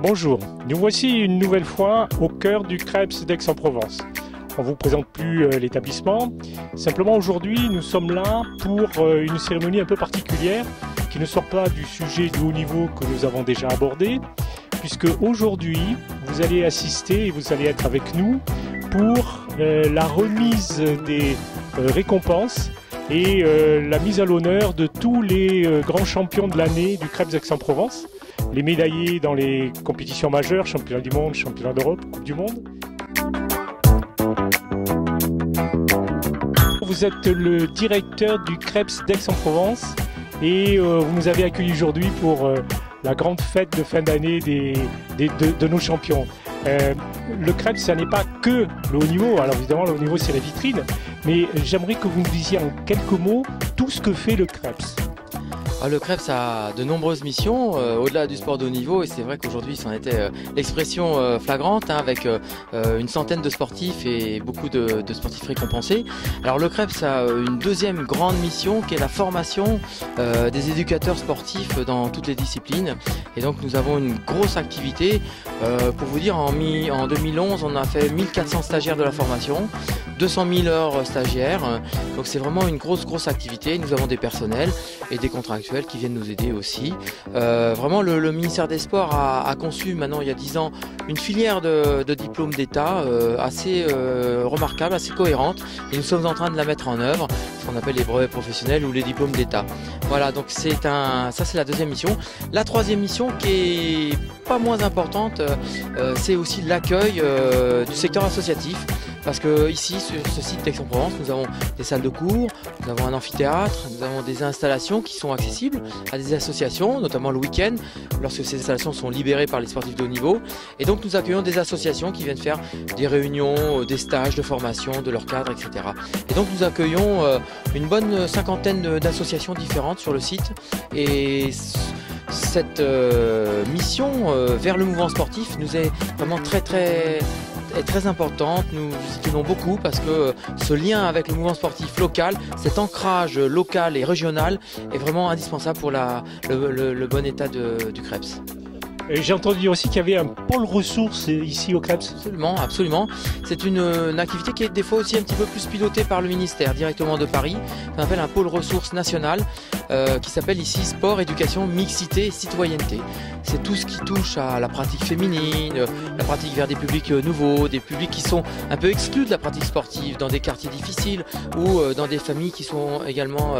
Bonjour, nous voici une nouvelle fois au cœur du Krebs d'Aix-en-Provence. On ne vous présente plus l'établissement, simplement aujourd'hui nous sommes là pour une cérémonie un peu particulière qui ne sort pas du sujet du haut niveau que nous avons déjà abordé, puisque aujourd'hui vous allez assister et vous allez être avec nous pour la remise des récompenses et la mise à l'honneur de tous les grands champions de l'année du Krebs d'Aix-en-Provence, les médaillés dans les compétitions majeures, championnat du monde, championnat d'Europe, Coupe du monde. Vous êtes le directeur du Krebs d'Aix-en-Provence et vous nous avez accueillis aujourd'hui pour la grande fête de fin d'année de nos champions. Le Krebs, ça n'est pas que le haut niveau. Alors évidemment, le haut niveau, c'est la vitrine. Mais j'aimerais que vous nous disiez en quelques mots tout ce que fait le Krebs. Le Krebs a de nombreuses missions au-delà du sport de haut niveau, et c'est vrai qu'aujourd'hui c'en était l'expression flagrante, avec une centaine de sportifs et beaucoup de sportifs récompensés. Alors le Krebs a une deuxième grande mission qui est la formation des éducateurs sportifs dans toutes les disciplines, et donc nous avons une grosse activité. Pour vous dire, en 2011 on a fait 1400 stagiaires de la formation, 200 000 heures stagiaires, donc c'est vraiment une grosse activité. Nous avons des personnels et des contractuels qui viennent nous aider aussi. Vraiment le ministère des Sports a conçu maintenant il y a 10 ans une filière de diplômes d'État assez remarquable, assez cohérente, et nous sommes en train de la mettre en œuvre, ce qu'on appelle les brevets professionnels ou les diplômes d'État. Voilà, donc ça c'est la deuxième mission. La troisième mission, qui est pas moins importante, c'est aussi l'accueil du secteur associatif. Parce que ici, sur ce site d'Aix-en-Provence, nous avons des salles de cours, nous avons un amphithéâtre, nous avons des installations qui sont accessibles à des associations, notamment le week-end, lorsque ces installations sont libérées par les sportifs de haut niveau. Et donc nous accueillons des associations qui viennent faire des réunions, des stages de formation de leurs cadres, etc. Et donc nous accueillons une bonne cinquantaine d'associations différentes sur le site. Et cette mission vers le mouvement sportif nous est vraiment très importante. Nous y tenons beaucoup parce que ce lien avec le mouvement sportif local, cet ancrage local et régional est vraiment indispensable pour le bon état du Krebs. J'ai entendu dire aussi qu'il y avait un pôle ressources ici au Krebs. Absolument. C'est une activité qui est des fois aussi un petit peu plus pilotée par le ministère directement de Paris. On appelle un pôle ressources national qui s'appelle ici Sport, Éducation, Mixité et Citoyenneté. C'est tout ce qui touche à la pratique féminine, la pratique vers des publics nouveaux, des publics qui sont un peu exclus de la pratique sportive, dans des quartiers difficiles ou dans des familles qui sont également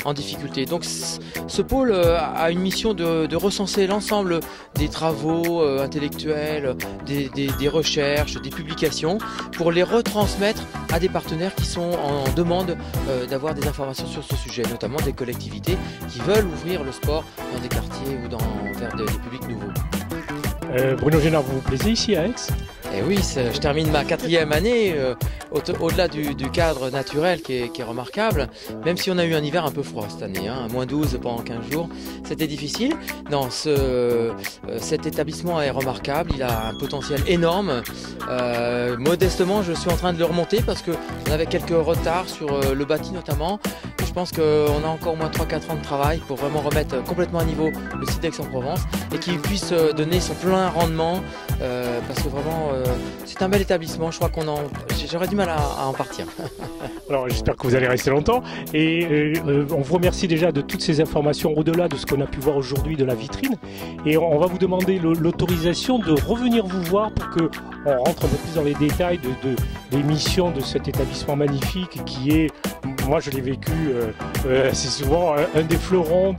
en difficulté. Donc ce pôle a une mission de recenser l'ensemble des travaux intellectuels, des recherches, des publications, pour les retransmettre à des partenaires qui sont en demande d'avoir des informations sur ce sujet, notamment des collectivités qui veulent ouvrir le sport dans des quartiers ou vers des publics nouveaux. Bruno Génard, vous vous plaisez ici à Aix? Et oui, je termine ma 4e année, au-delà du cadre naturel qui est remarquable, même si on a eu un hiver un peu froid cette année, moins 12 pendant 15 jours, c'était difficile. Non, cet établissement est remarquable, il a un potentiel énorme. Modestement, je suis en train de le remonter parce qu'on avait quelques retards sur le bâti notamment. Je pense qu'on a encore au moins 3-4 ans de travail pour vraiment remettre complètement à niveau le site d'Aix-en-Provence et qu'il puisse donner son plein rendement, parce que vraiment c'est un bel établissement. Je crois j'aurais du mal à en partir. Alors j'espère que vous allez rester longtemps, et on vous remercie déjà de toutes ces informations au-delà de ce qu'on a pu voir aujourd'hui de la vitrine, et on va vous demander l'autorisation de revenir vous voir pour qu'on rentre un peu plus dans les détails des missions de cet établissement magnifique qui est, moi je l'ai vécu assez souvent, un des fleurons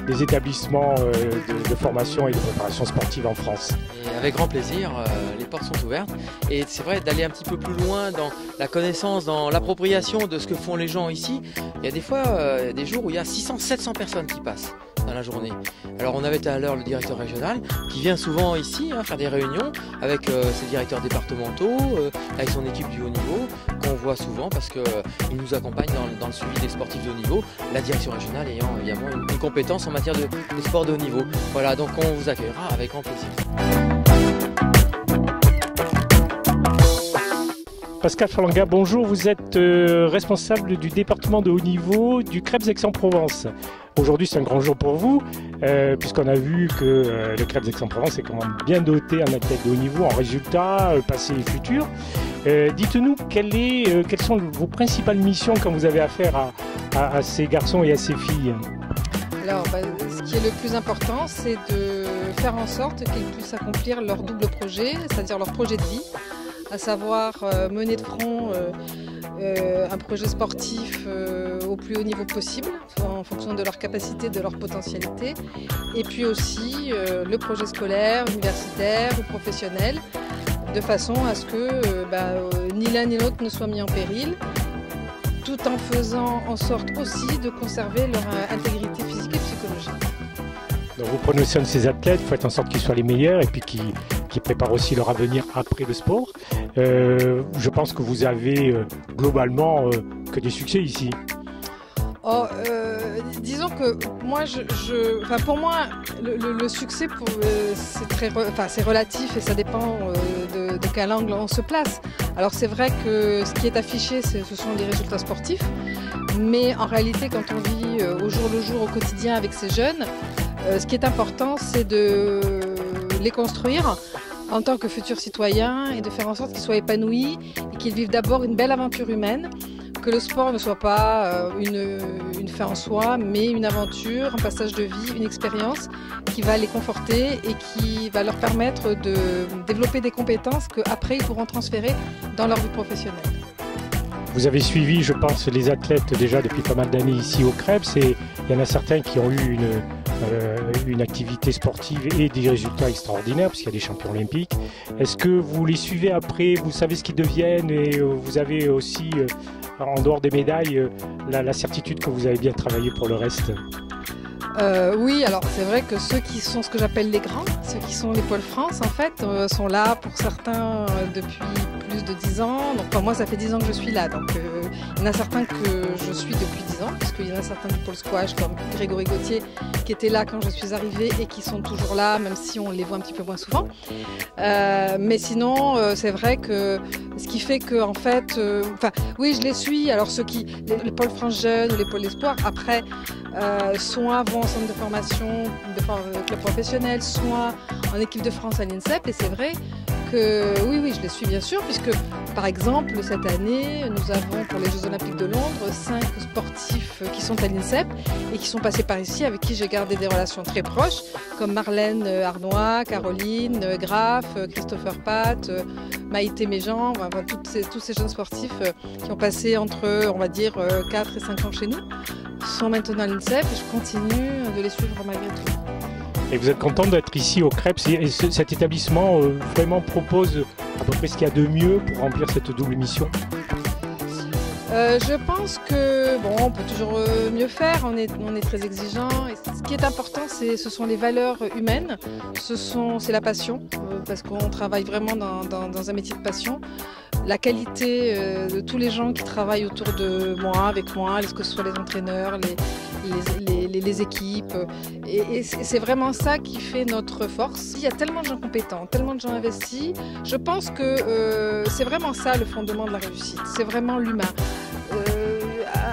des établissements de formation et de préparation sportive en France. Et avec grand plaisir, les portes sont ouvertes, et c'est vrai d'aller un petit peu plus loin dans la connaissance, dans l'appropriation de ce que font les gens ici. Il y a des fois des jours où il y a 600-700 personnes qui passent dans la journée. Alors on avait tout à l'heure le directeur régional qui vient souvent ici faire des réunions avec ses directeurs départementaux, avec son équipe du haut niveau, qu'on voit souvent parce qu'il nous accompagne dans le suivi des sportifs de haut niveau, la direction régionale ayant évidemment une compétence en matière de sport de haut niveau. Voilà, donc on vous accueillera avec grand plaisir. Pascal Falanga, bonjour. Vous êtes responsable du département de haut niveau du Krebs Aix-en-Provence. Aujourd'hui, c'est un grand jour pour vous, puisqu'on a vu que le Krebs Aix-en-Provence est quand même bien doté en athlètes de haut niveau, en résultats passés et futurs. Dites-nous, quelles sont vos principales missions quand vous avez affaire à ces garçons et à ces filles? Alors, ce qui est le plus important, c'est de faire en sorte qu'ils puissent accomplir leur double projet, c'est-à-dire leur projet de vie, à savoir mener de front un projet sportif au plus haut niveau possible, en fonction de leur capacité, de leur potentialité, et puis aussi le projet scolaire, universitaire ou professionnel, de façon à ce que ni l'un ni l'autre ne soit mis en péril, tout en faisant en sorte aussi de conserver leur intégrité physique et psychologique. Donc vous prenez soin de ces athlètes, vous faites en sorte qu'ils soient les meilleurs et puis qu'ils préparent aussi leur avenir après le sport. Je pense que vous avez globalement que des succès ici. Disons que moi, pour moi, le succès, c'est relatif et ça dépend de quel angle on se place. Alors c'est vrai que ce qui est affiché, ce sont les résultats sportifs, mais en réalité, quand on vit au jour le jour, au quotidien avec ces jeunes, ce qui est important, c'est de les construire en tant que futurs citoyens et de faire en sorte qu'ils soient épanouis et qu'ils vivent d'abord une belle aventure humaine, que le sport ne soit pas une fin en soi, mais une aventure, un passage de vie, une expérience qui va les conforter et qui va leur permettre de développer des compétences qu'après ils pourront transférer dans leur vie professionnelle. Vous avez suivi, je pense, les athlètes déjà depuis pas mal d'années ici au Krebs et il y en a certains qui ont eu une activité sportive et des résultats extraordinaires parce qu'il y a des champions olympiques. Est-ce que vous les suivez après, vous savez ce qu'ils deviennent et vous avez aussi, en dehors des médailles, la certitude que vous avez bien travaillé pour le reste? Oui, alors c'est vrai que ceux qui sont ce que j'appelle les grands, ceux qui sont les Pôle France en fait, sont là pour certains depuis plus de 10 ans. Donc moi ça fait 10 ans que je suis là, donc il y en a certains que je suis depuis 10 ans, puisqu'il y en a certains du Pôle Squash comme Grégory Gauthier qui étaient là quand je suis arrivée et qui sont toujours là, même si on les voit un petit peu moins souvent. Mais sinon c'est vrai que ce qui fait que en fait, oui je les suis, alors ceux qui, les Pôle France jeunes ou les Pôles Espoirs, après soit vont en centre de formation, de club professionnel, soit en équipe de France à l'INSEP. Et c'est vrai que oui, je les suis bien sûr, puisque par exemple cette année, nous avons pour les Jeux Olympiques de Londres 5 sportifs qui sont à l'INSEP et qui sont passés par ici, avec qui j'ai gardé des relations très proches, comme Marlène Arnois, Caroline Graff, Christopher Pat, Maïté Méjean, tous ces jeunes sportifs qui ont passé entre, on va dire, 4 et 5 ans chez nous, sont maintenant à l'INSEP et je continue de les suivre malgré tout. Et vous êtes content d'être ici au Krebs et cet établissement vraiment propose à peu près ce qu'il y a de mieux pour remplir cette double mission? Je pense que on peut toujours mieux faire, on est très exigeant. Et ce qui est important, ce sont les valeurs humaines, c'est la passion, parce qu'on travaille vraiment dans un métier de passion. La qualité de tous les gens qui travaillent autour de moi, avec moi, que ce soit les entraîneurs, les équipes. Et c'est vraiment ça qui fait notre force. Il y a tellement de gens compétents, tellement de gens investis. Je pense que c'est vraiment ça le fondement de la réussite. C'est vraiment l'humain.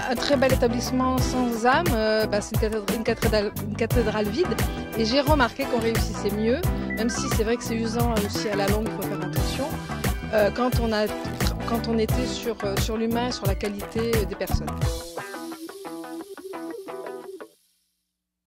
Un très bel établissement sans âme, c'est une cathédrale vide. Et j'ai remarqué qu'on réussissait mieux, même si c'est vrai que c'est usant aussi à la longue, il faut faire attention, quand on était sur l'humain, sur la qualité des personnes.